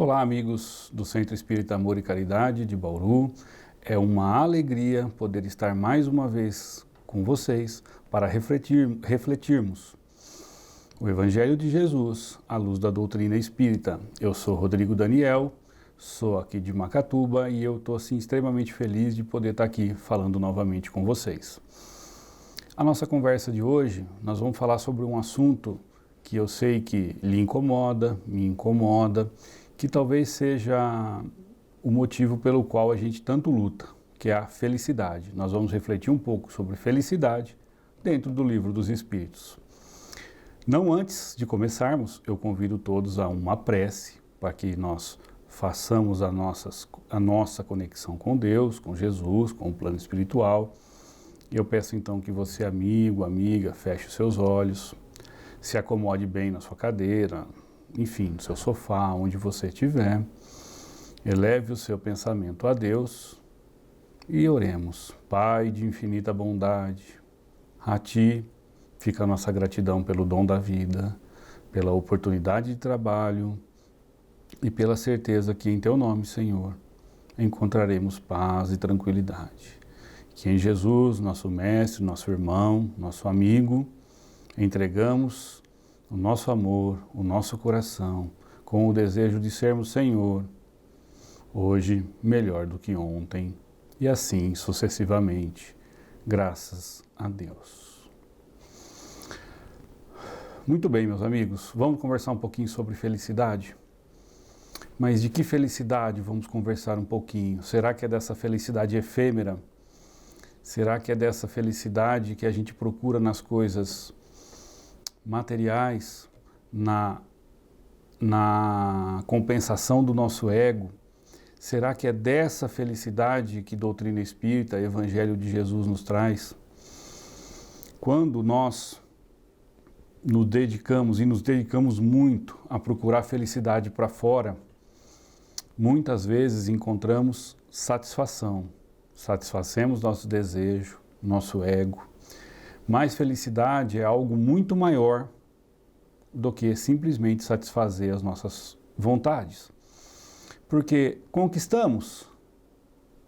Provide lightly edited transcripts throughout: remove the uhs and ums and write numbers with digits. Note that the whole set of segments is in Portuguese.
Olá, amigos do Centro Espírita Amor e Caridade de Bauru. É uma alegria poder estar mais uma vez com vocês para refletirmos o Evangelho de Jesus à luz da doutrina espírita. Eu sou Rodrigo Daniel, sou aqui de Macatuba e eu estou assim, extremamente feliz de poder estar aqui falando novamente com vocês. A nossa conversa de hoje, nós vamos falar sobre um assunto que eu sei que lhe incomoda, me incomoda, que talvez seja o motivo pelo qual a gente tanto luta, que é a felicidade. Nós vamos refletir um pouco sobre felicidade dentro do Livro dos Espíritos. Não antes de começarmos, eu convido todos a uma prece para que nós façamos a nossa conexão com Deus, com Jesus, com o plano espiritual. Eu peço então que você, amigo, amiga, feche os seus olhos, se acomode bem na sua cadeira, enfim, no seu sofá, onde você estiver, eleve o seu pensamento a Deus e oremos. Pai de infinita bondade, a Ti fica a nossa gratidão pelo dom da vida, pela oportunidade de trabalho e pela certeza que em Teu nome, Senhor, encontraremos paz e tranquilidade. Que em Jesus, nosso mestre, nosso irmão, nosso amigo, entregamos o nosso amor, o nosso coração, com o desejo de sermos Senhor, hoje melhor do que ontem, e assim sucessivamente, graças a Deus. Muito bem, meus amigos, vamos conversar um pouquinho sobre felicidade? Mas de que felicidade vamos conversar um pouquinho? Será que é dessa felicidade efêmera? Será que é dessa felicidade que a gente procura nas coisas materiais, na compensação do nosso ego? Será que é dessa felicidade que doutrina espírita, Evangelho de Jesus nos traz? Quando nós nos dedicamos muito a procurar felicidade para fora, muitas vezes encontramos satisfação, satisfacemos nosso desejo, nosso ego. Mas felicidade é algo muito maior do que simplesmente satisfazer as nossas vontades. Porque conquistamos,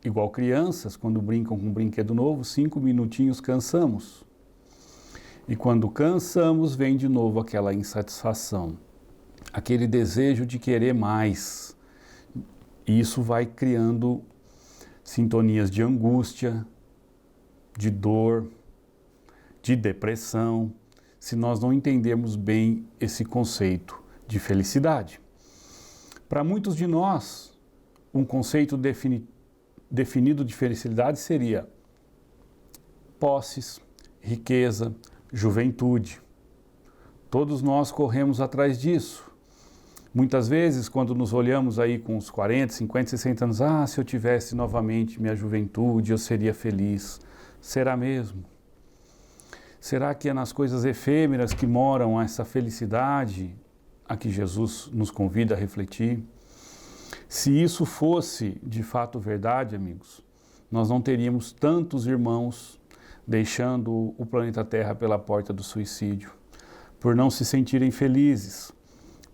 igual crianças, quando brincam com um brinquedo novo, 5 minutinhos cansamos. E quando cansamos, vem de novo aquela insatisfação, aquele desejo de querer mais. E isso vai criando sintonias de angústia, de dor, de depressão, se nós não entendermos bem esse conceito de felicidade. Para muitos de nós, um conceito definido de felicidade seria posses, riqueza, juventude. Todos nós corremos atrás disso. Muitas vezes, quando nos olhamos aí com uns 40, 50, 60 anos, se eu tivesse novamente minha juventude, eu seria feliz. Será mesmo? Será que é nas coisas efêmeras que moram essa felicidade a que Jesus nos convida a refletir? Se isso fosse de fato verdade, amigos, nós não teríamos tantos irmãos deixando o planeta Terra pela porta do suicídio, por não se sentirem felizes,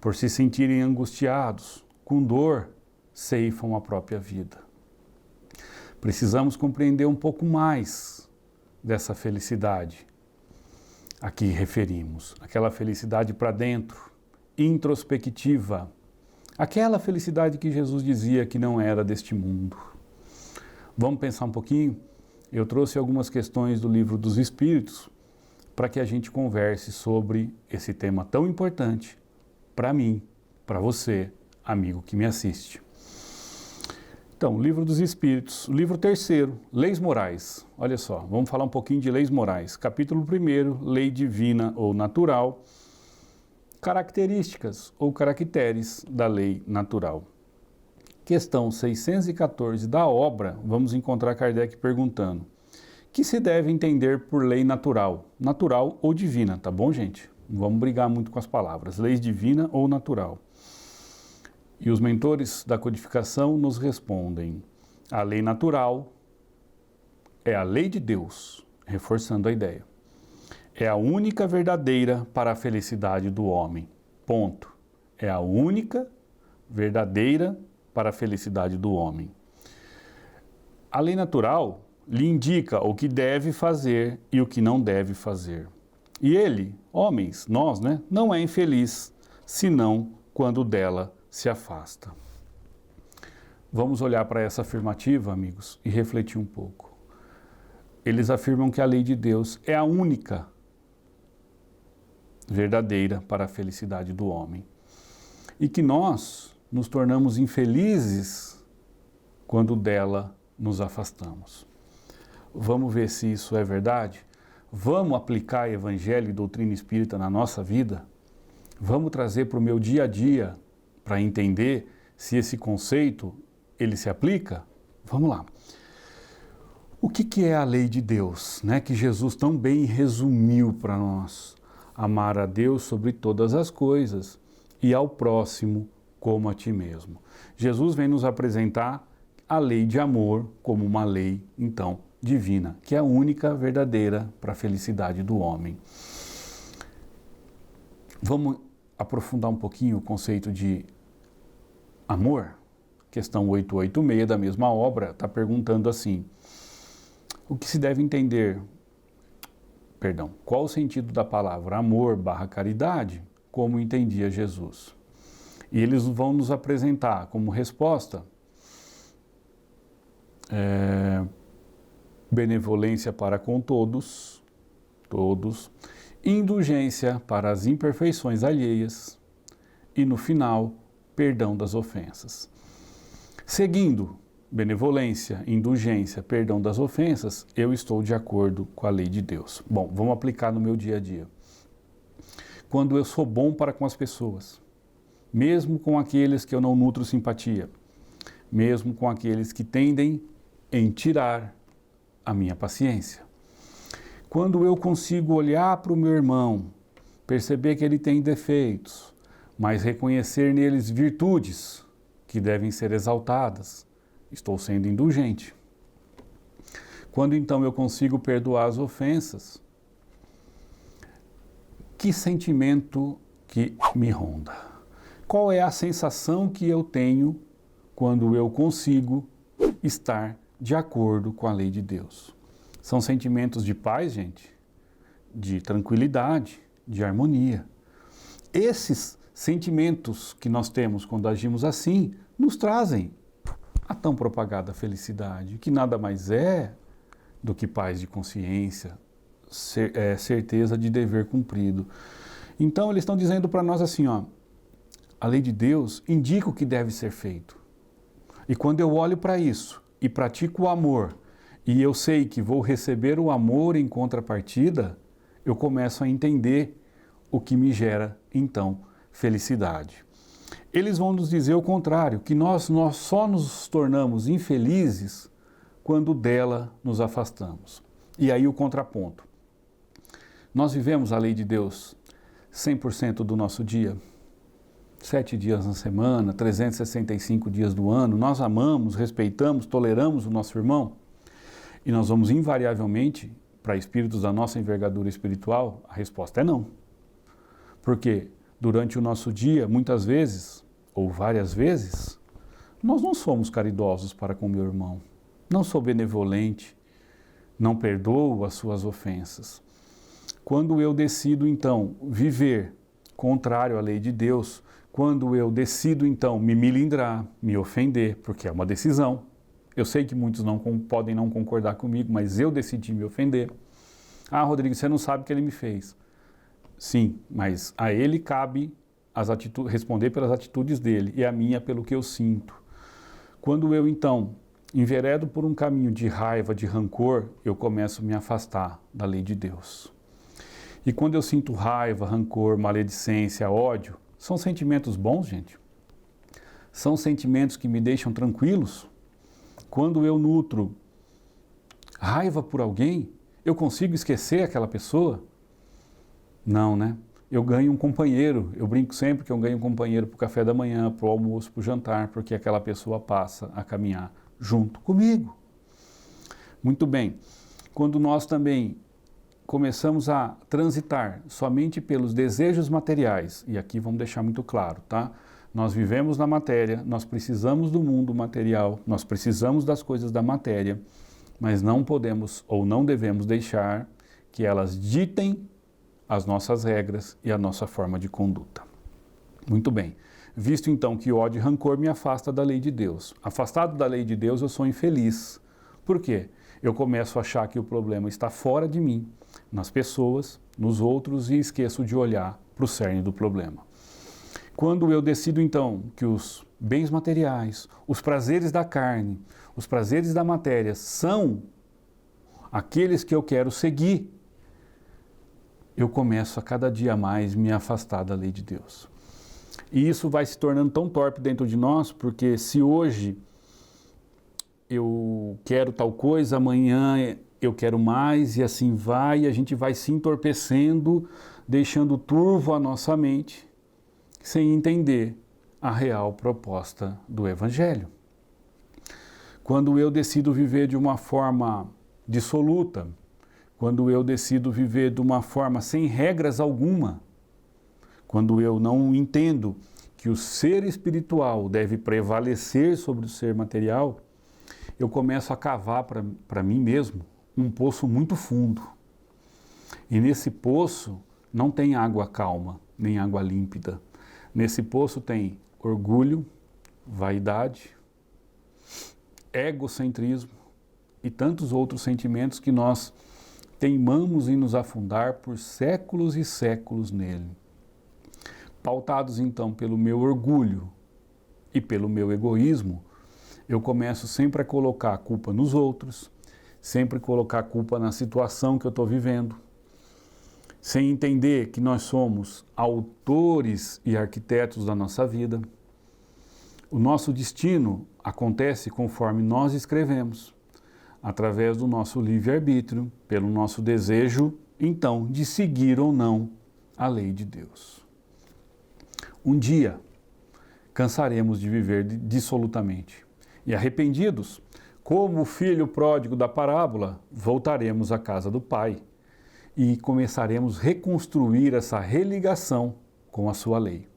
por se sentirem angustiados, com dor, ceifam a própria vida. Precisamos compreender um pouco mais dessa felicidade a que referimos, aquela felicidade para dentro, introspectiva, aquela felicidade que Jesus dizia que não era deste mundo. Vamos pensar um pouquinho? Eu trouxe algumas questões do Livro dos Espíritos para que a gente converse sobre esse tema tão importante para mim, para você, amigo que me assiste. Então, Livro dos Espíritos, livro 3º, Leis Morais. Olha só, vamos falar um pouquinho de leis morais. Capítulo 1º, Lei Divina ou Natural, características ou caracteres da lei natural. Questão 614 da obra, vamos encontrar Kardec perguntando: que se deve entender por lei natural? Natural ou divina, tá bom, gente? Não vamos brigar muito com as palavras. Lei divina ou natural? E os mentores da codificação nos respondem: a lei natural é a lei de Deus, reforçando a ideia. É a única verdadeira para a felicidade do homem. Ponto. É a única verdadeira para a felicidade do homem. A lei natural lhe indica o que deve fazer e o que não deve fazer. E ele, homens, nós, não é infeliz, senão quando dela se afasta. Vamos olhar para essa afirmativa, amigos, e refletir um pouco. Eles afirmam que a lei de Deus é a única verdadeira para a felicidade do homem. E que nós nos tornamos infelizes quando dela nos afastamos. Vamos ver se isso é verdade? Vamos aplicar Evangelho e doutrina espírita na nossa vida? Vamos trazer para o meu dia a dia para entender se esse conceito ele se aplica? Vamos lá. O que é a lei de Deus, que Jesus tão bem resumiu para nós? Amar a Deus sobre todas as coisas e ao próximo como a ti mesmo. Jesus vem nos apresentar a lei de amor como uma lei, então, divina, que é a única verdadeira para a felicidade do homem. Vamos aprofundar um pouquinho o conceito de amor? Questão 886 da mesma obra está perguntando assim: o que se deve entender? Qual o sentido da palavra amor/caridade, como entendia Jesus? E eles vão nos apresentar como resposta benevolência para com todos, indulgência para as imperfeições alheias e, no final, perdão das ofensas. Seguindo benevolência, indulgência, perdão das ofensas, eu estou de acordo com a lei de Deus. Bom, vamos aplicar no meu dia a dia. Quando eu sou bom para com as pessoas, mesmo com aqueles que eu não nutro simpatia, mesmo com aqueles que tendem em tirar a minha paciência. Quando eu consigo olhar para o meu irmão, perceber que ele tem defeitos, mas reconhecer neles virtudes que devem ser exaltadas, estou sendo indulgente. Quando então eu consigo perdoar as ofensas, que sentimento que me ronda? Qual é a sensação que eu tenho quando eu consigo estar de acordo com a lei de Deus? São sentimentos de paz, gente, de tranquilidade, de harmonia. Esses sentimentos que nós temos quando agimos assim nos trazem a tão propagada felicidade, que nada mais é do que paz de consciência, certeza de dever cumprido. Então eles estão dizendo para nós assim, a lei de Deus indica o que deve ser feito. E quando eu olho para isso e pratico o amor, e eu sei que vou receber o amor em contrapartida, eu começo a entender o que me gera, então, felicidade. Eles vão nos dizer o contrário, que nós só nos tornamos infelizes quando dela nos afastamos. E aí o contraponto. Nós vivemos a lei de Deus 100% do nosso dia, 7 dias na semana, 365 dias do ano, nós amamos, respeitamos, toleramos o nosso irmão, e nós vamos invariavelmente, para espíritos da nossa envergadura espiritual, a resposta é não. Porque durante o nosso dia, muitas vezes, ou várias vezes, nós não somos caridosos para com o meu irmão, não sou benevolente, não perdoo as suas ofensas. Quando eu decido, então, viver contrário à lei de Deus, quando eu decido, então, me milindrar, me ofender, porque é uma decisão. Eu sei que muitos podem não concordar comigo, mas eu decidi me ofender. Ah, Rodrigo, você não sabe o que ele me fez. Sim, mas a ele cabe responder pelas atitudes dele, e a minha pelo que eu sinto. Quando eu, então, enveredo por um caminho de raiva, de rancor, eu começo a me afastar da lei de Deus. E quando eu sinto raiva, rancor, maledicência, ódio, são sentimentos bons, gente? São sentimentos que me deixam tranquilos? Quando eu nutro raiva por alguém, eu consigo esquecer aquela pessoa? Não, Eu ganho um companheiro, eu brinco sempre que eu ganho um companheiro para o café da manhã, para o almoço, para o jantar, porque aquela pessoa passa a caminhar junto comigo. Muito bem, quando nós também começamos a transitar somente pelos desejos materiais, e aqui vamos deixar muito claro, tá? Nós vivemos na matéria, nós precisamos do mundo material, nós precisamos das coisas da matéria, mas não podemos ou não devemos deixar que elas ditem as nossas regras e a nossa forma de conduta. Muito bem. Visto então que ódio e rancor me afasta da lei de Deus. Afastado da lei de Deus, eu sou infeliz. Por quê? Eu começo a achar que o problema está fora de mim, nas pessoas, nos outros, e esqueço de olhar para o cerne do problema. Quando eu decido então que os bens materiais, os prazeres da carne, os prazeres da matéria são aqueles que eu quero seguir, eu começo a cada dia mais me afastar da lei de Deus. E isso vai se tornando tão torpe dentro de nós, porque se hoje eu quero tal coisa, amanhã eu quero mais, e assim vai, e a gente vai se entorpecendo, deixando turvo a nossa mente, sem entender a real proposta do Evangelho. Quando eu decido viver de uma forma dissoluta, quando eu decido viver de uma forma sem regras alguma, quando eu não entendo que o ser espiritual deve prevalecer sobre o ser material, eu começo a cavar para mim mesmo um poço muito fundo. E nesse poço não tem água calma, nem água límpida. Nesse poço tem orgulho, vaidade, egocentrismo e tantos outros sentimentos que nós teimamos em nos afundar por séculos e séculos nele. Pautados então pelo meu orgulho e pelo meu egoísmo, eu começo sempre a colocar a culpa nos outros, sempre colocar a culpa na situação que eu estou vivendo, sem entender que nós somos autores e arquitetos da nossa vida. O nosso destino acontece conforme nós escrevemos, através do nosso livre-arbítrio, pelo nosso desejo, então, de seguir ou não a lei de Deus. Um dia, cansaremos de viver dissolutamente e, arrependidos, como o filho pródigo da parábola, voltaremos à casa do Pai e começaremos a reconstruir essa religação com a sua lei.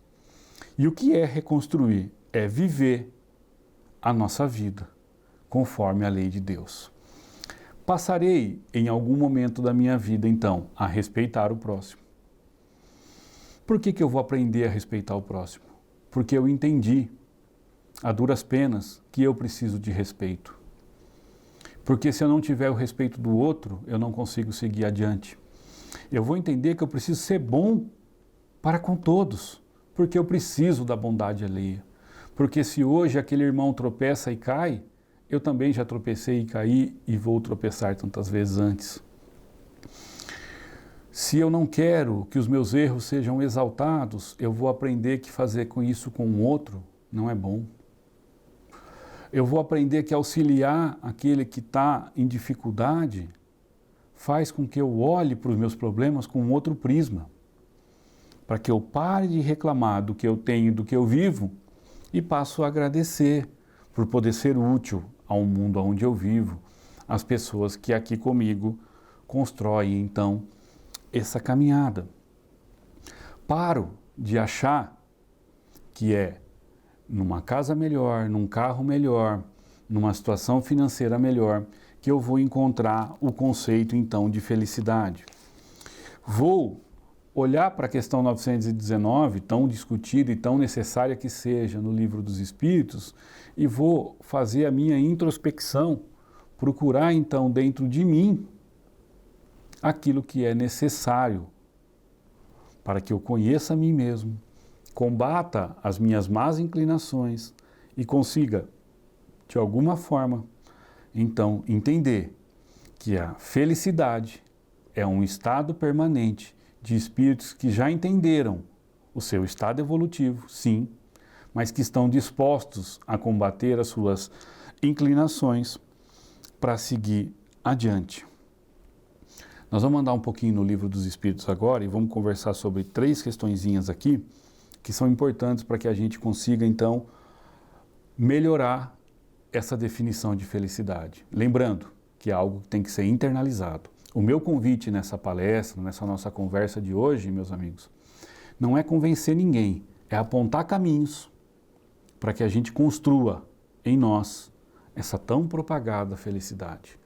E o que é reconstruir? É viver a nossa vida conforme a lei de Deus. Passarei em algum momento da minha vida, então, a respeitar o próximo. Por que eu vou aprender a respeitar o próximo? Porque eu entendi, a duras penas, que eu preciso de respeito. Porque se eu não tiver o respeito do outro, eu não consigo seguir adiante. Eu vou entender que eu preciso ser bom para com todos, porque eu preciso da bondade alheia. Porque se hoje aquele irmão tropeça e cai, eu também já tropecei e caí e vou tropeçar tantas vezes antes. Se eu não quero que os meus erros sejam exaltados, eu vou aprender que fazer com isso com o outro não é bom. Eu vou aprender que auxiliar aquele que está em dificuldade faz com que eu olhe para os meus problemas com um outro prisma, para que eu pare de reclamar do que eu tenho e do que eu vivo e passo a agradecer por poder ser útil ao mundo onde eu vivo, às pessoas que aqui comigo constroem então essa caminhada. Paro de achar que é numa casa melhor, num carro melhor, numa situação financeira melhor, que eu vou encontrar o conceito então de felicidade. Vou olhar para a questão 919, tão discutida e tão necessária que seja no Livro dos Espíritos, e vou fazer a minha introspecção, procurar então dentro de mim aquilo que é necessário para que eu conheça a mim mesmo, combata as minhas más inclinações e consiga, de alguma forma, então entender que a felicidade é um estado permanente de espíritos que já entenderam o seu estado evolutivo, sim, mas que estão dispostos a combater as suas inclinações para seguir adiante. Nós vamos andar um pouquinho no Livro dos Espíritos agora e vamos conversar sobre 3 questõezinhas aqui que são importantes para que a gente consiga, então, melhorar essa definição de felicidade. Lembrando que é algo que tem que ser internalizado. O meu convite nessa palestra, nessa nossa conversa de hoje, meus amigos, não é convencer ninguém, é apontar caminhos para que a gente construa em nós essa tão propagada felicidade,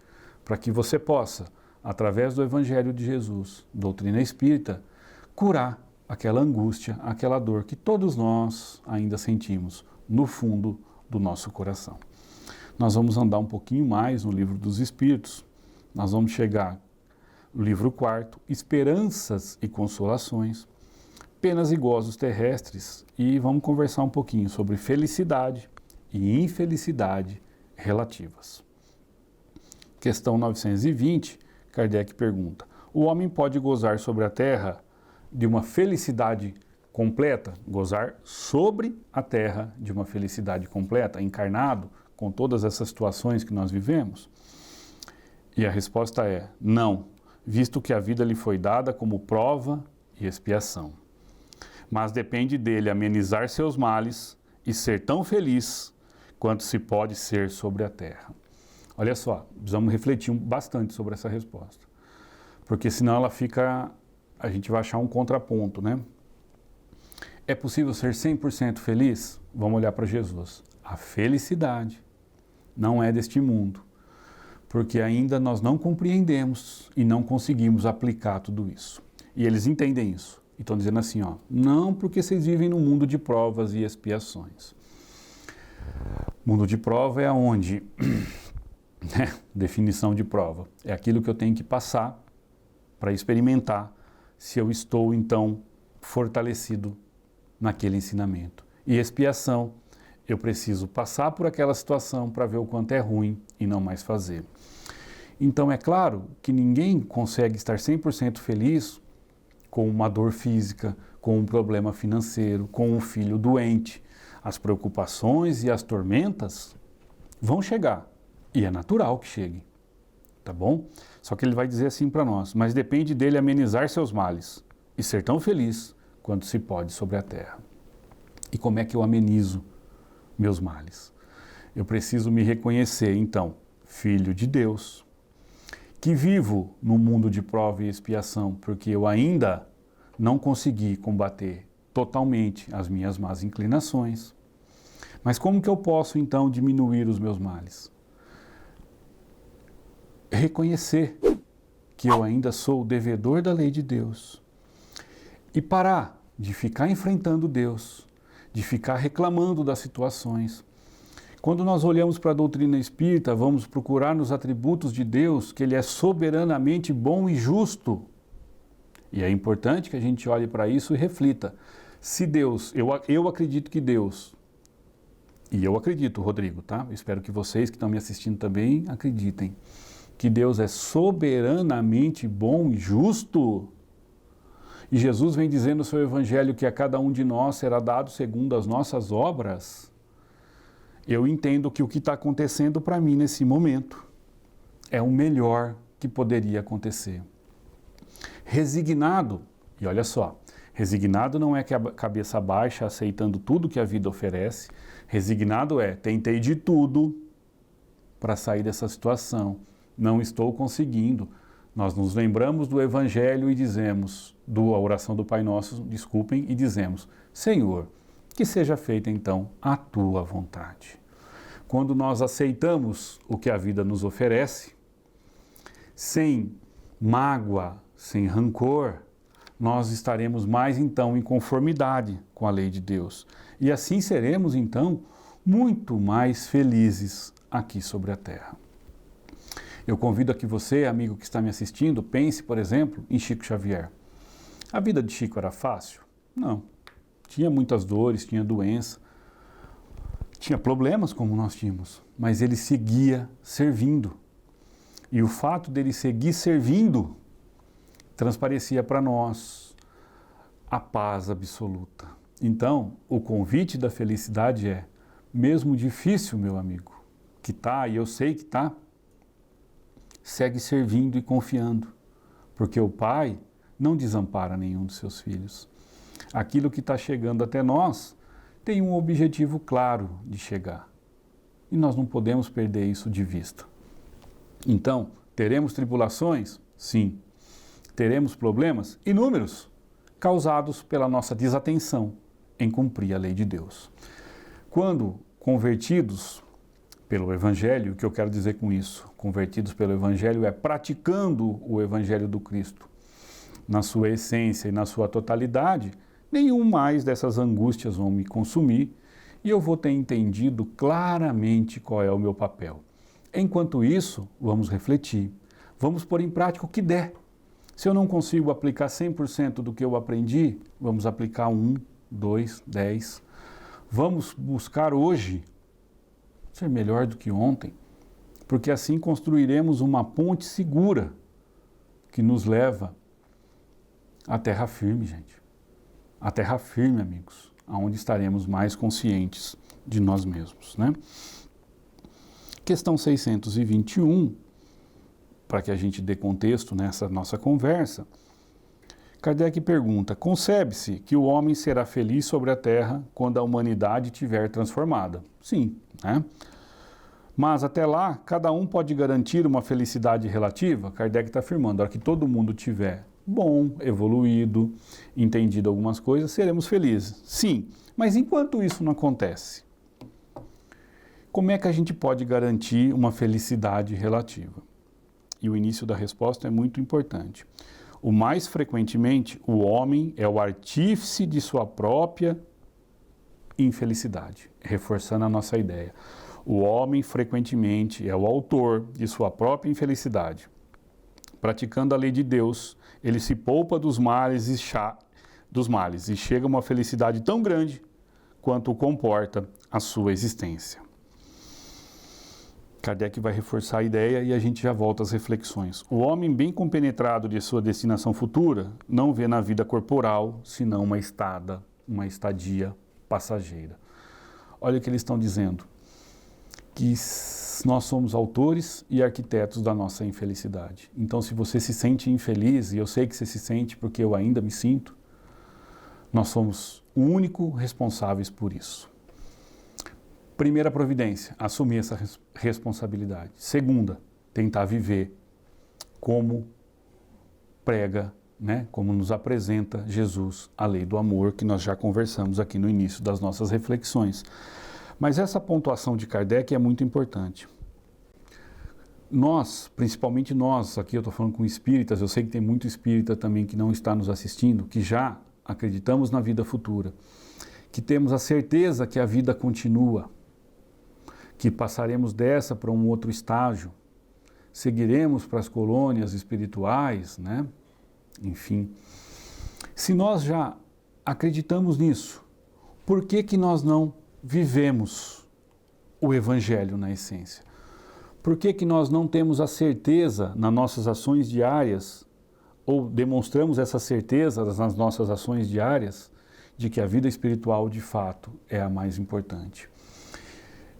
para que você possa, através do Evangelho de Jesus, doutrina espírita, curar aquela angústia, aquela dor que todos nós ainda sentimos no fundo do nosso coração. Nós vamos andar um pouquinho mais no Livro dos Espíritos, nós vamos chegar no livro 4, Esperanças e Consolações, Penas e Gozos Terrestres, e vamos conversar um pouquinho sobre felicidade e infelicidade relativas. Questão 920, Kardec pergunta: o homem pode gozar sobre a terra de uma felicidade completa? Gozar sobre a terra de uma felicidade completa, encarnado, com todas essas situações que nós vivemos? E a resposta é não, visto que a vida lhe foi dada como prova e expiação. Mas depende dele amenizar seus males e ser tão feliz quanto se pode ser sobre a terra. Olha só, precisamos refletir bastante sobre essa resposta, porque senão a gente vai achar um contraponto, né? É possível ser 100% feliz? Vamos olhar para Jesus. A felicidade não é deste mundo, porque ainda nós não compreendemos e não conseguimos aplicar tudo isso. E eles entendem isso. E estão dizendo assim, ó, não porque vocês vivem num mundo de provas e expiações. Mundo de prova é aonde, definição de prova, é aquilo que eu tenho que passar para experimentar se eu estou, então, fortalecido naquele ensinamento. E expiação, eu preciso passar por aquela situação para ver o quanto é ruim e não mais fazer. Então, é claro que ninguém consegue estar 100% feliz com uma dor física, com um problema financeiro, com um filho doente. As preocupações e as tormentas vão chegar, e é natural que cheguem, tá bom? Só que ele vai dizer assim para nós, mas depende dele amenizar seus males e ser tão feliz quanto se pode sobre a terra. E como é que eu amenizo meus males? Eu preciso me reconhecer, então, filho de Deus, que vivo no mundo de prova e expiação, porque eu ainda não consegui combater totalmente as minhas más inclinações. Mas como que eu posso, então, diminuir os meus males? Reconhecer que eu ainda sou o devedor da lei de Deus e parar de ficar enfrentando Deus, de ficar reclamando das situações. Quando nós olhamos para a doutrina espírita, vamos procurar nos atributos de Deus que Ele é soberanamente bom e justo. E é importante que a gente olhe para isso e reflita. Se Deus, eu acredito que Deus, e eu acredito, Rodrigo, tá? Eu espero que vocês que estão me assistindo também acreditem, que Deus é soberanamente bom e justo. E Jesus vem dizendo no seu Evangelho que a cada um de nós será dado segundo as nossas obras. Eu entendo que o que está acontecendo para mim nesse momento é o melhor que poderia acontecer. Resignado, e olha só, resignado não é que a cabeça baixa aceitando tudo que a vida oferece. Resignado é, tentei de tudo para sair dessa situação, não estou conseguindo. Nós nos lembramos do Evangelho e dizemos, da oração do Pai Nosso, desculpem, e dizemos, Senhor, que seja feita então a Tua vontade. Quando nós aceitamos o que a vida nos oferece, sem mágoa, sem rancor, nós estaremos mais então em conformidade com a lei de Deus. E assim seremos então muito mais felizes aqui sobre a terra. Eu convido a que você, amigo que está me assistindo, pense, por exemplo, em Chico Xavier. A vida de Chico era fácil? Não. Tinha muitas dores, tinha doença, tinha problemas como nós tínhamos, mas ele seguia servindo. E o fato dele seguir servindo transparecia para nós a paz absoluta. Então, o convite da felicidade é, mesmo difícil, meu amigo, que está, e eu sei que está, segue servindo e confiando, porque o Pai não desampara nenhum dos seus filhos. Aquilo que está chegando até nós tem um objetivo claro de chegar, e nós não podemos perder isso de vista. Então, teremos tribulações? Sim. Teremos problemas? Inúmeros, causados pela nossa desatenção em cumprir a lei de Deus. quando convertidos pelo Evangelho, o que eu quero dizer com isso? Convertidos pelo Evangelho é praticando o Evangelho do Cristo na sua essência e na sua totalidade, nenhum mais dessas angústias vão me consumir e eu vou ter entendido claramente qual é o meu papel. Enquanto isso, vamos refletir, vamos pôr em prática o que der. Se eu não consigo aplicar 100% do que eu aprendi, vamos aplicar 1, 2, 10. Vamos buscar hoje ser melhor do que ontem, porque assim construiremos uma ponte segura que nos leva à terra firme, gente. A terra firme, amigos, aonde estaremos mais conscientes de nós mesmos, né? Questão 621, para que a gente dê contexto nessa nossa conversa, Kardec pergunta: concebe-se que o homem será feliz sobre a Terra quando a humanidade estiver transformada? Sim, né? Mas até lá, cada um pode garantir uma felicidade relativa? Kardec está afirmando, a hora que todo mundo tiver bom, evoluído, entendido algumas coisas, seremos felizes. Sim, mas enquanto isso não acontece, como é que a gente pode garantir uma felicidade relativa? E o início da resposta é muito importante. O mais frequentemente, o homem é o artífice de sua própria infelicidade, reforçando a nossa ideia. O homem frequentemente é o autor de sua própria infelicidade. Praticando a lei de Deus, ele se poupa dos males e chega a uma felicidade tão grande quanto comporta a sua existência. Kardec vai reforçar a ideia e a gente já volta às reflexões. O homem bem compenetrado de sua destinação futura não vê na vida corporal senão uma estadia passageira. Olha o que eles estão dizendo, que nós somos autores e arquitetos da nossa infelicidade. Então, se você se sente infeliz, e eu sei que você se sente porque eu ainda me sinto, nós somos o único responsáveis por isso. Primeira providência, assumir essa responsabilidade. Segunda, tentar viver como prega, né, como nos apresenta Jesus, a lei do amor, que nós já conversamos aqui no início das nossas reflexões. Mas essa pontuação de Kardec é muito importante. Nós, principalmente nós, aqui eu estou falando com espíritas, eu sei que tem muito espírita também que não está nos assistindo, que já acreditamos na vida futura, que temos a certeza que a vida continua, que passaremos dessa para um outro estágio, seguiremos para as colônias espirituais, né? Enfim. Se nós já acreditamos nisso, por que que nós não vivemos o Evangelho na essência? Por que que nós não temos a certeza nas nossas ações diárias, ou demonstramos essa certeza nas nossas ações diárias, de que a vida espiritual de fato é a mais importante?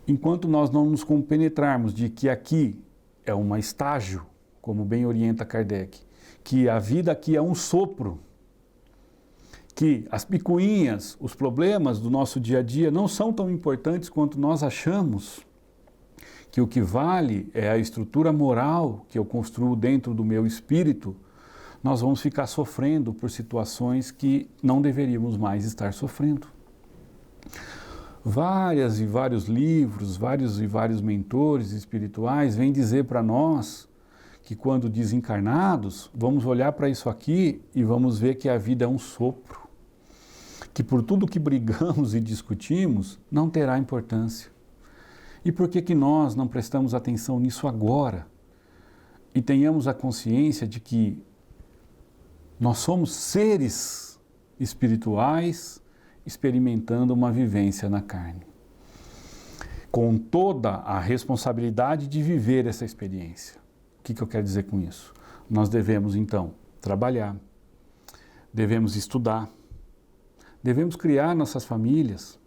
Enquanto nós não nos compenetrarmos de que aqui é um estágio, como bem orienta Kardec, que a vida aqui é um sopro, que as picuinhas, os problemas do nosso dia a dia não são tão importantes quanto nós achamos, que o que vale é a estrutura moral que eu construo dentro do meu espírito, nós vamos ficar sofrendo por situações que não deveríamos mais estar sofrendo. Vários e vários livros, vários e vários mentores espirituais vêm dizer para nós que quando desencarnados, vamos olhar para isso aqui e vamos ver que a vida é um sopro, que por tudo que brigamos e discutimos, não terá importância. E por que que nós não prestamos atenção nisso agora? E tenhamos a consciência de que nós somos seres espirituais experimentando uma vivência na carne, com toda a responsabilidade de viver essa experiência. O que eu quero dizer com isso? Nós devemos, então, trabalhar, devemos estudar, devemos criar nossas famílias,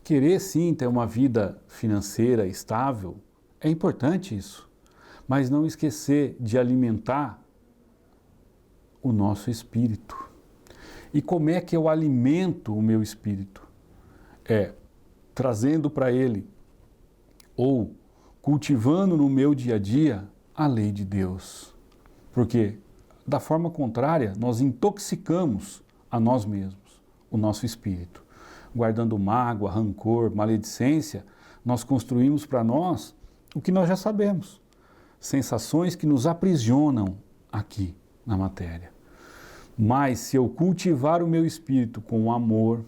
querer sim ter uma vida financeira estável, é importante isso, mas não esquecer de alimentar o nosso espírito. E como é que eu alimento o meu espírito? É trazendo para ele, ou cultivando no meu dia a dia, a lei de Deus. Porque, da forma contrária, nós intoxicamos a nós mesmos, o nosso espírito. guardando mágoa, rancor, maledicência, nós construímos para nós o que nós já sabemos. Sensações que nos aprisionam aqui na matéria. Mas se eu cultivar o meu espírito com amor,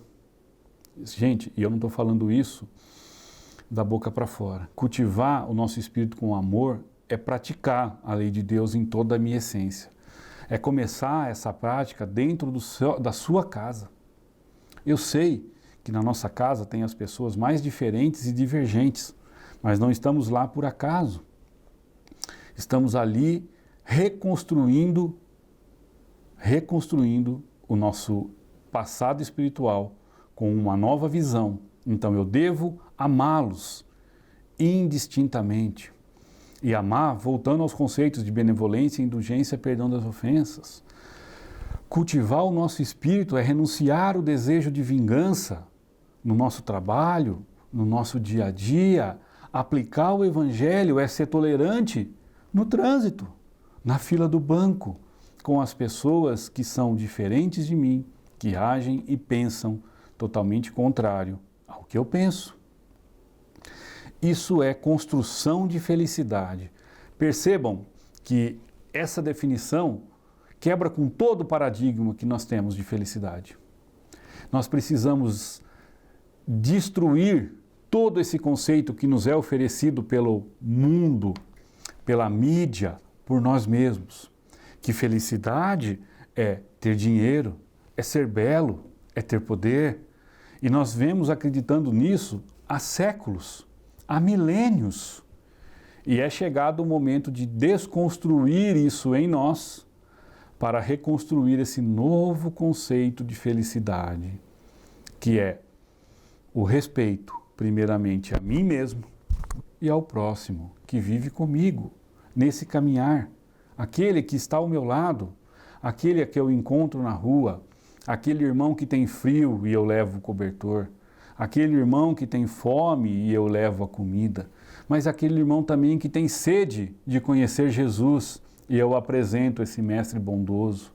gente, e eu não estou falando isso da boca para fora, cultivar o nosso espírito com amor é praticar a lei de Deus em toda a minha essência. É começar essa prática dentro da sua casa. Eu sei que na nossa casa tem as pessoas mais diferentes e divergentes, mas não estamos lá por acaso. Estamos ali reconstruindo o nosso passado espiritual com uma nova visão. Então eu devo amá-los indistintamente. E amar, voltando aos conceitos de benevolência, indulgência, perdão das ofensas. Cultivar o nosso espírito é renunciar ao desejo de vingança no nosso trabalho, no nosso dia a dia. Aplicar o evangelho é ser tolerante no trânsito, na fila do banco, com as pessoas que são diferentes de mim, que agem e pensam totalmente contrário ao que eu penso. Isso é construção de felicidade. Percebam que essa definição quebra com todo o paradigma que nós temos de felicidade. Nós precisamos destruir todo esse conceito que nos é oferecido pelo mundo, pela mídia, por nós mesmos. Que felicidade é ter dinheiro, é ser belo, é ter poder. E nós vemos acreditando nisso há séculos, há milênios. E é chegado o momento de desconstruir isso em nós para reconstruir esse novo conceito de felicidade, que é o respeito, primeiramente, a mim mesmo e ao próximo que vive comigo nesse caminhar. Aquele que está ao meu lado, aquele a que eu encontro na rua, aquele irmão que tem frio e eu levo o cobertor, aquele irmão que tem fome e eu levo a comida, mas aquele irmão também que tem sede de conhecer Jesus e eu apresento esse mestre bondoso,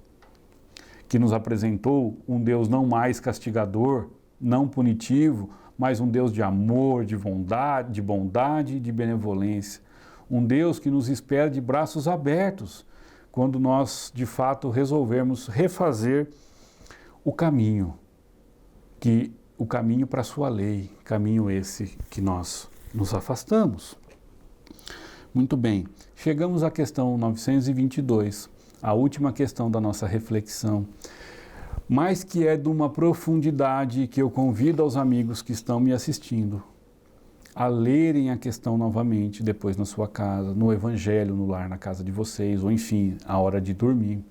que nos apresentou um Deus não mais castigador, não punitivo, mas um Deus de amor, de bondade e de benevolência. Um Deus que nos espera de braços abertos quando nós, de fato, resolvermos refazer o caminho para a sua lei, caminho esse que nós nos afastamos. Muito bem, chegamos à questão 922, a última questão da nossa reflexão, mas que é de uma profundidade que eu convido aos amigos que estão me assistindo a lerem a questão novamente, depois na sua casa, no Evangelho, no lar, na casa de vocês, ou enfim, a hora de dormir.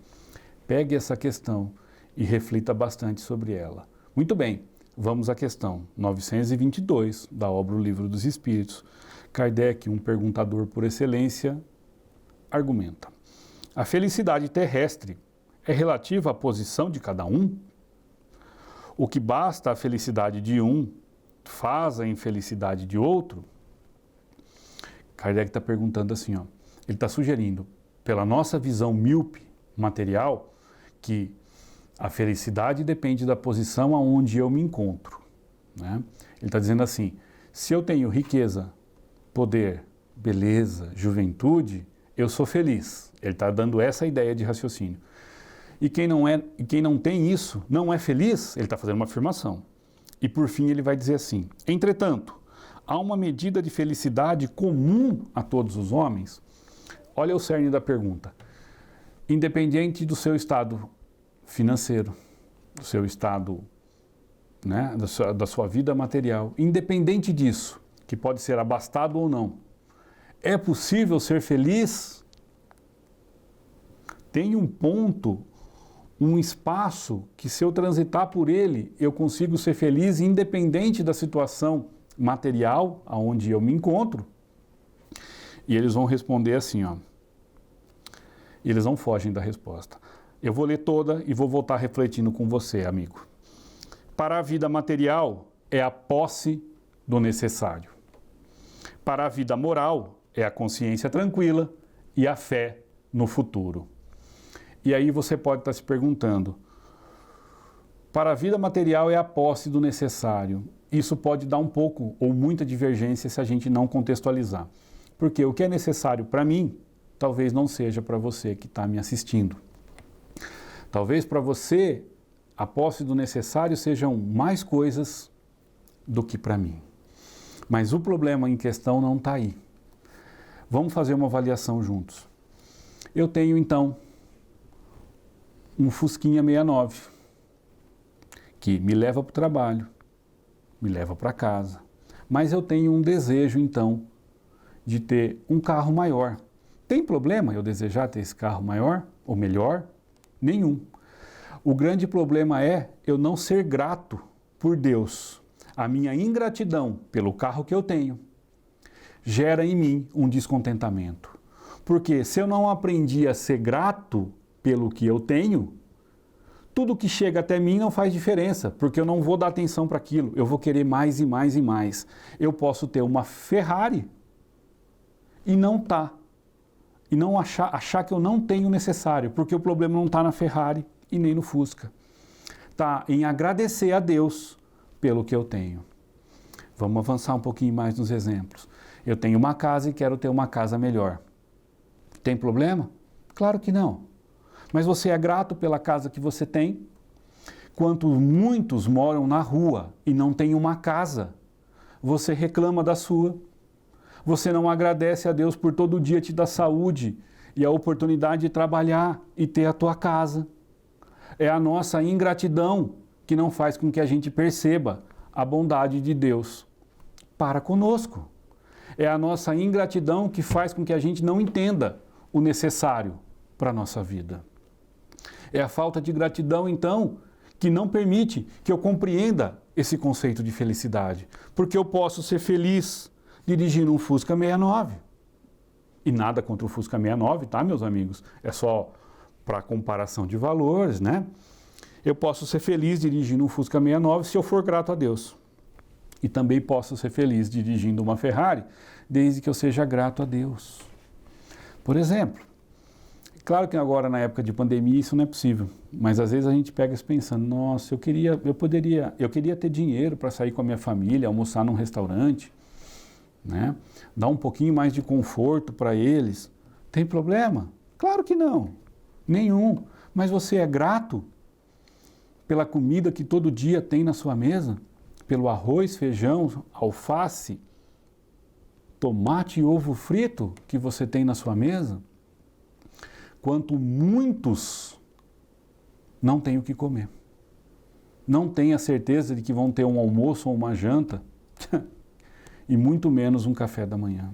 Pegue essa questão e reflita bastante sobre ela. Muito bem, vamos à questão 922 da obra O Livro dos Espíritos. Kardec, um perguntador por excelência, argumenta: a felicidade terrestre é relativa à posição de cada um? O que basta a felicidade de um faz a infelicidade de outro? Kardec está perguntando assim, ó, ele está sugerindo, pela nossa visão míope material, que a felicidade depende da posição aonde eu me encontro, né? Ele está dizendo assim, se eu tenho riqueza, poder, beleza, juventude, eu sou feliz. Ele está dando essa ideia de raciocínio. E quem não tem isso, não é feliz, ele está fazendo uma afirmação. E por fim ele vai dizer assim, entretanto, há uma medida de felicidade comum a todos os homens? Olha o cerne da pergunta. Independente do seu estado financeiro, do seu estado, né, da sua vida material, independente disso, que pode ser abastado ou não, é possível ser feliz? Tem um ponto, um espaço que, se eu transitar por ele, eu consigo ser feliz independente da situação material aonde eu me encontro? E eles vão responder assim, ó. E eles não fogem da resposta. Eu vou ler toda e vou voltar refletindo com você, amigo. Para a vida material é a posse do necessário. Para a vida moral é a consciência tranquila e a fé no futuro. E aí você pode estar se perguntando, Para a vida material é a posse do necessário. Isso pode dar um pouco ou muita divergência se a gente não contextualizar. Porque o que é necessário para mim, talvez não seja para você que está me assistindo. Talvez para você a posse do necessário sejam mais coisas do que para mim. Mas o problema em questão não está aí. Vamos fazer uma avaliação juntos. Eu tenho então um Fusquinha 69, que me leva para o trabalho, me leva para casa. Mas eu tenho um desejo então de ter um carro maior. Tem problema eu desejar ter esse carro maior ou melhor? Nenhum. O grande problema é eu não ser grato por Deus. A minha ingratidão pelo carro que eu tenho gera em mim um descontentamento. Porque se eu não aprendi a ser grato pelo que eu tenho, tudo que chega até mim não faz diferença, porque eu não vou dar atenção para aquilo, eu vou querer mais e mais e mais. Eu posso ter uma Ferrari e não achar que eu não tenho o necessário, porque o problema não está na Ferrari e nem no Fusca. Está em agradecer a Deus pelo que eu tenho. Vamos avançar um pouquinho mais nos exemplos. Eu tenho uma casa e quero ter uma casa melhor. Tem problema? Claro que não. Mas você é grato pela casa que você tem? Quanto muitos moram na rua e não têm uma casa, você reclama da sua. Você não agradece a Deus por todo dia te dar saúde e a oportunidade de trabalhar e ter a tua casa. É a nossa ingratidão que não faz com que a gente perceba a bondade de Deus para conosco. É a nossa ingratidão que faz com que a gente não entenda o necessário para a nossa vida. É a falta de gratidão, então, que não permite que eu compreenda esse conceito de felicidade. Porque eu posso ser feliz dirigindo um Fusca 69. E nada contra o Fusca 69, tá, meus amigos? É só para comparação de valores, né? Eu posso ser feliz dirigindo um Fusca 69 se eu for grato a Deus. E também posso ser feliz dirigindo uma Ferrari, desde que eu seja grato a Deus. Por exemplo, claro que agora na época de pandemia isso não é possível, mas às vezes a gente pega isso pensando, nossa, eu queria ter dinheiro para sair com a minha família, almoçar num restaurante, né? Dar um pouquinho mais de conforto para eles. Tem problema? Claro que não, nenhum. Mas você é grato pela comida que todo dia tem na sua mesa? Pelo arroz, feijão, alface, tomate e ovo frito que você tem na sua mesa? Quanto muitos não têm o que comer. Não têm a certeza de que vão ter um almoço ou uma janta e muito menos um café da manhã.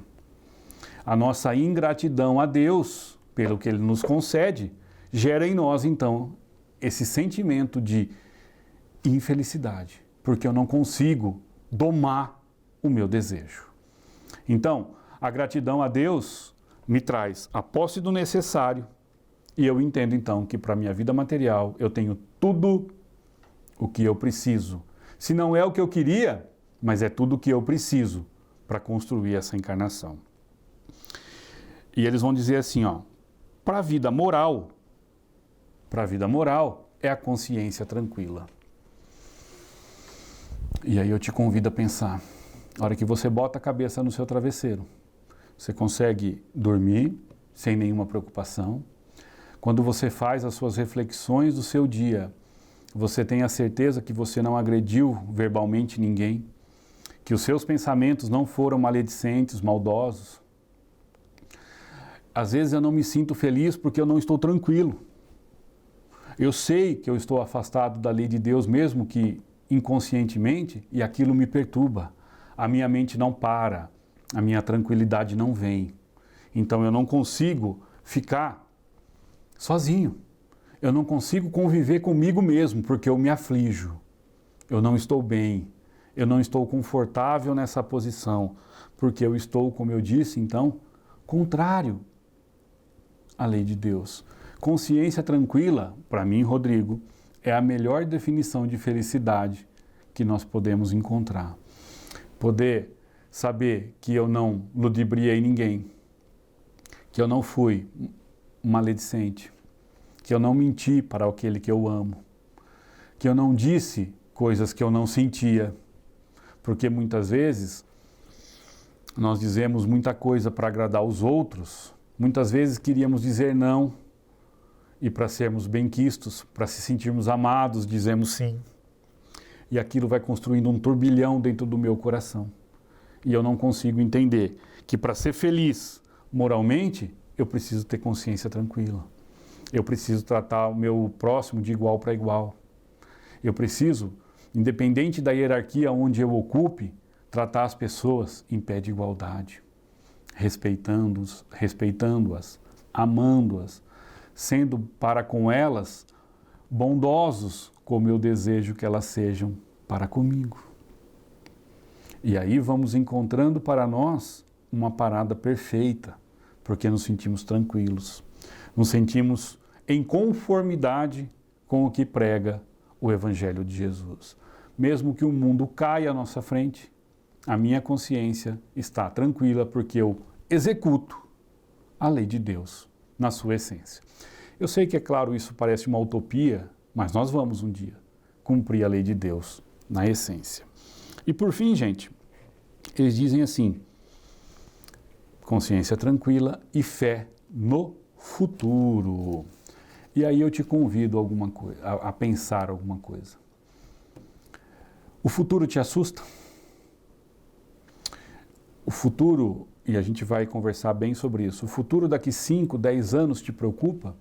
A nossa ingratidão a Deus, pelo que Ele nos concede, gera em nós, então, esse sentimento de infelicidade, porque eu não consigo domar o meu desejo. Então, a gratidão a Deus me traz a posse do necessário e eu entendo, então, que para a minha vida material eu tenho tudo o que eu preciso. Se não é o que eu queria, mas é tudo o que eu preciso para construir essa encarnação. E eles vão dizer assim, ó, para a vida moral é a consciência tranquila. E aí eu te convido a pensar, na hora que você bota a cabeça no seu travesseiro, você consegue dormir sem nenhuma preocupação. Quando você faz as suas reflexões do seu dia, você tem a certeza que você não agrediu verbalmente ninguém, que os seus pensamentos não foram maledicentes, maldosos. Às vezes eu não me sinto feliz porque eu não estou tranquilo. Eu sei que eu estou afastado da lei de Deus, mesmo que inconscientemente, e aquilo me perturba. A minha mente não para, a minha tranquilidade não vem. Então eu não consigo ficar sozinho. Eu não consigo conviver comigo mesmo, porque eu me aflijo. Eu não estou bem. Eu não estou confortável nessa posição, porque eu estou, como eu disse, então, contrário à lei de Deus. Consciência tranquila, para mim, Rodrigo, é a melhor definição de felicidade que nós podemos encontrar. Poder saber que eu não ludibriei ninguém, que eu não fui maledicente, que eu não menti para aquele que eu amo, que eu não disse coisas que eu não sentia, porque muitas vezes nós dizemos muita coisa para agradar os outros, muitas vezes queríamos dizer não, e para sermos benquistos, para se sentirmos amados, dizemos sim. E aquilo vai construindo um turbilhão dentro do meu coração. E eu não consigo entender que para ser feliz moralmente, eu preciso ter consciência tranquila. Eu preciso tratar o meu próximo de igual para igual. Eu preciso, independente da hierarquia onde eu ocupe, tratar as pessoas em pé de igualdade, respeitando-as, amando-as, sendo para com elas bondosos, como eu desejo que elas sejam para comigo. E aí vamos encontrando para nós uma parada perfeita, porque nos sentimos tranquilos, nos sentimos em conformidade com o que prega o Evangelho de Jesus. Mesmo que o mundo caia à nossa frente, a minha consciência está tranquila porque eu executo a lei de Deus na sua essência. Eu sei que, é claro, isso parece uma utopia, mas nós vamos um dia cumprir a lei de Deus na essência. E por fim, gente, eles dizem assim: consciência tranquila e fé no futuro. E aí eu te convido a pensar alguma coisa. O futuro te assusta? O futuro, e a gente vai conversar bem sobre isso, o futuro daqui 5, 10 anos te preocupa?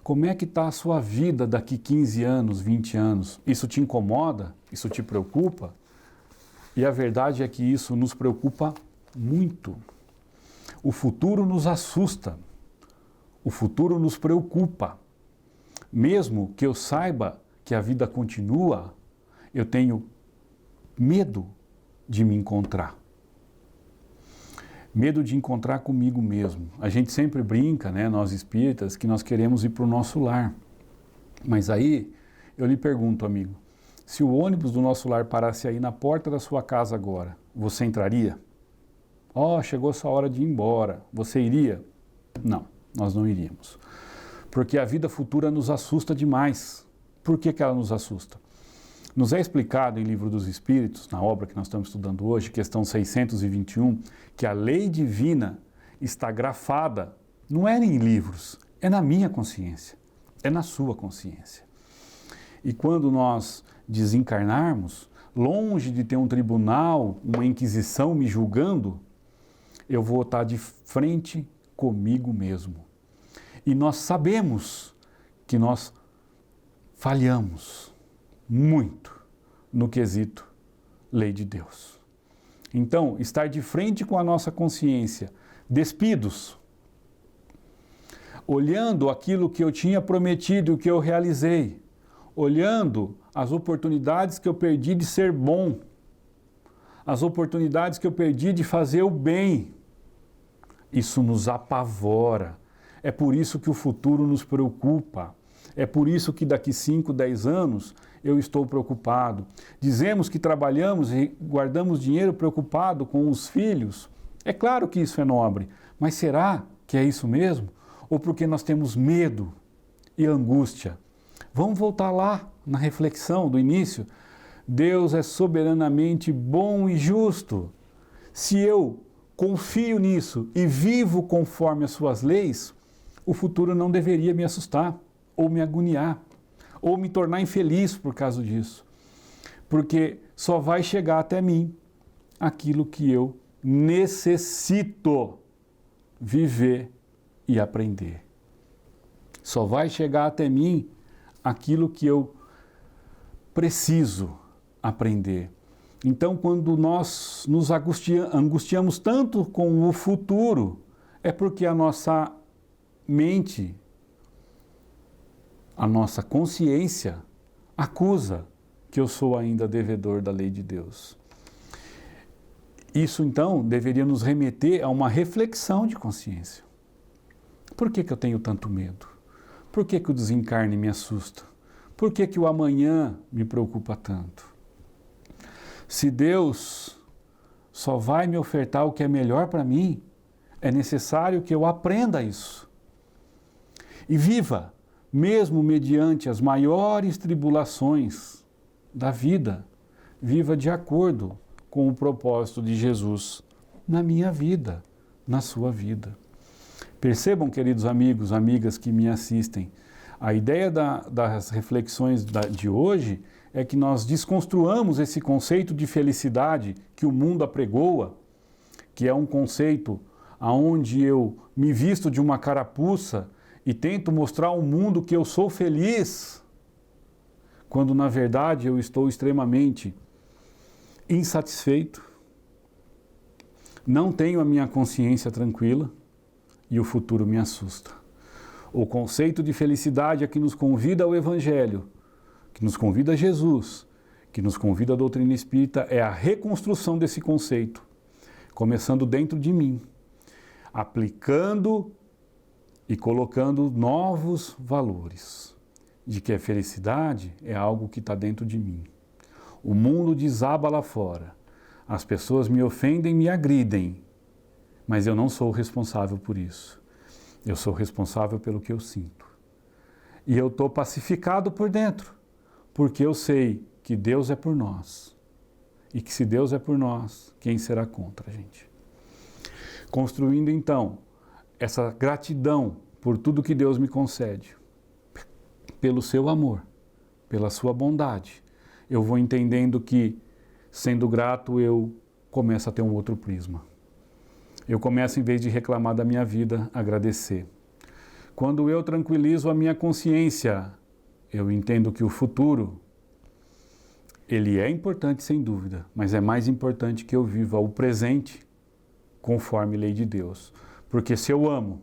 Como é que está a sua vida daqui 15 anos, 20 anos? Isso te incomoda? Isso te preocupa? E a verdade é que isso nos preocupa muito. O futuro nos assusta. O futuro nos preocupa. Mesmo que eu saiba que a vida continua, eu tenho medo de me encontrar. Medo de encontrar comigo mesmo. A gente sempre brinca, né, nós espíritas, que nós queremos ir para o nosso lar. Mas aí, eu lhe pergunto, amigo, se o ônibus do nosso lar parasse aí na porta da sua casa agora, você entraria? Chegou sua hora de ir embora. Você iria? Não, nós não iríamos. Porque a vida futura nos assusta demais. Por que ela nos assusta? Nos é explicado em Livro dos Espíritos, na obra que nós estamos estudando hoje, questão 621, que a lei divina está grafada, não é em livros, é na minha consciência, é na sua consciência. E quando nós desencarnarmos, longe de ter um tribunal, uma inquisição me julgando, eu vou estar de frente comigo mesmo. E nós sabemos que nós falhamos muito no quesito lei de Deus. Então, estar de frente com a nossa consciência, despidos, olhando aquilo que eu tinha prometido e o que eu realizei, olhando as oportunidades que eu perdi de ser bom, as oportunidades que eu perdi de fazer o bem, isso nos apavora. É por isso que o futuro nos preocupa. É por isso que daqui 5, 10 anos eu estou preocupado. Dizemos que trabalhamos e guardamos dinheiro preocupado com os filhos. É claro que isso é nobre, mas será que é isso mesmo? Ou porque nós temos medo e angústia? Vamos voltar lá na reflexão do início. Deus é soberanamente bom e justo. Se eu confio nisso e vivo conforme as suas leis, o futuro não deveria me assustar, ou me agoniar, ou me tornar infeliz por causa disso. Porque só vai chegar até mim aquilo que eu necessito viver e aprender. Só vai chegar até mim aquilo que eu preciso aprender. Então, quando nós nos angustiamos tanto com o futuro, é porque a nossa mente, a nossa consciência acusa que eu sou ainda devedor da lei de Deus. Isso, então, deveria nos remeter a uma reflexão de consciência. Por que eu tenho tanto medo? Por que o desencarne me assusta? Por que o amanhã me preocupa tanto? Se Deus só vai me ofertar o que é melhor para mim, é necessário que eu aprenda isso. E viva mesmo mediante as maiores tribulações da vida, viva de acordo com o propósito de Jesus na minha vida, na sua vida. Percebam, queridos amigos, amigas que me assistem, a ideia das reflexões de hoje é que nós desconstruamos esse conceito de felicidade que o mundo apregoa, que é um conceito onde eu me visto de uma carapuça e tento mostrar ao mundo que eu sou feliz, quando na verdade eu estou extremamente insatisfeito, não tenho a minha consciência tranquila e o futuro me assusta. O conceito de felicidade é que nos convida ao Evangelho, que nos convida a Jesus, que nos convida a doutrina espírita, é a reconstrução desse conceito, começando dentro de mim, aplicando e colocando novos valores, de que a felicidade é algo que está dentro de mim. O mundo desaba lá fora, as pessoas me ofendem, me agridem, mas eu não sou responsável por isso. Eu sou responsável pelo que eu sinto. E eu estou pacificado por dentro, porque eu sei que Deus é por nós. E que se Deus é por nós, quem será contra a gente? Construindo então essa gratidão por tudo que Deus me concede, pelo seu amor, pela sua bondade, eu vou entendendo que, sendo grato, eu começo a ter um outro prisma. Eu começo, em vez de reclamar da minha vida, a agradecer. Quando eu tranquilizo a minha consciência, eu entendo que o futuro, ele é importante sem dúvida, mas é mais importante que eu viva o presente conforme lei de Deus. Porque se eu amo,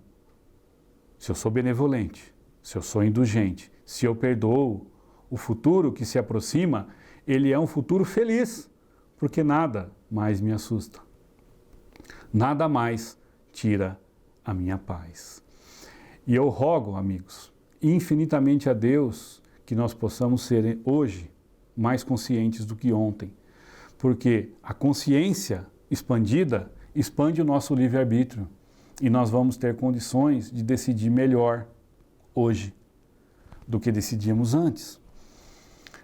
se eu sou benevolente, se eu sou indulgente, se eu perdoo, o futuro que se aproxima, ele é um futuro feliz, porque nada mais me assusta. Nada mais tira a minha paz. E eu rogo, amigos, infinitamente a Deus que nós possamos ser hoje mais conscientes do que ontem, porque a consciência expandida expande o nosso livre-arbítrio e nós vamos ter condições de decidir melhor hoje do que decidíamos antes.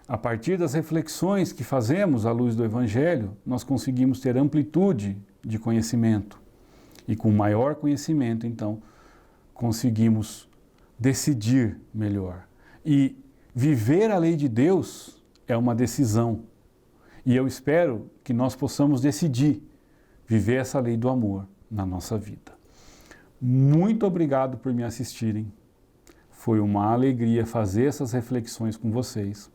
A partir das reflexões que fazemos à luz do Evangelho, nós conseguimos ter amplitude de conhecimento. E com maior conhecimento, então, conseguimos decidir melhor. E viver a lei de Deus é uma decisão. E eu espero que nós possamos decidir viver essa lei do amor na nossa vida. Muito obrigado por me assistirem. Foi uma alegria fazer essas reflexões com vocês.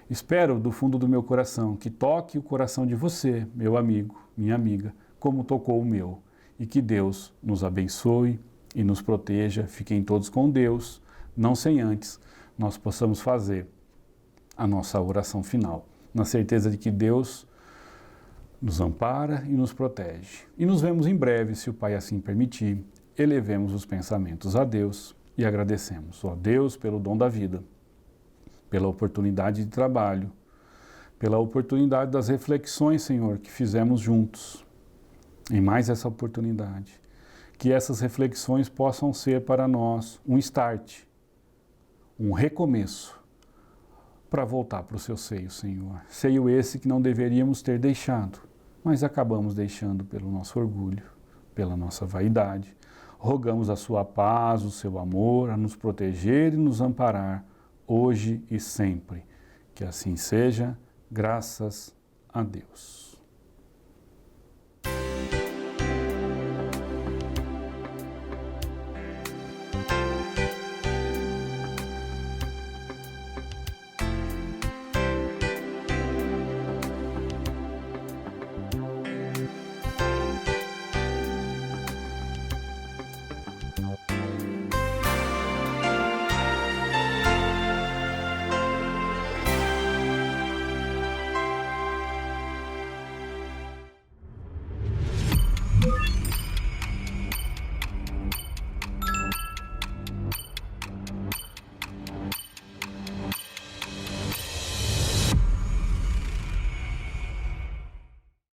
Espero do fundo do meu coração que toque o coração de você, meu amigo, minha amiga, como tocou o meu. E que Deus nos abençoe e nos proteja. Fiquem todos com Deus, não sem antes nós possamos fazer a nossa oração final, na certeza de que Deus nos ampara e nos protege. E nos vemos em breve, se o Pai assim permitir. Elevemos os pensamentos a Deus e agradecemos, ó Deus, pelo dom da vida, pela oportunidade de trabalho, pela oportunidade das reflexões, Senhor, que fizemos juntos. Em mais essa oportunidade, que essas reflexões possam ser para nós um start, um recomeço, para voltar para o seu seio, Senhor. Seio esse que não deveríamos ter deixado, mas acabamos deixando pelo nosso orgulho, pela nossa vaidade. Rogamos a sua paz, o seu amor, a nos proteger e nos amparar, hoje e sempre. Que assim seja, graças a Deus.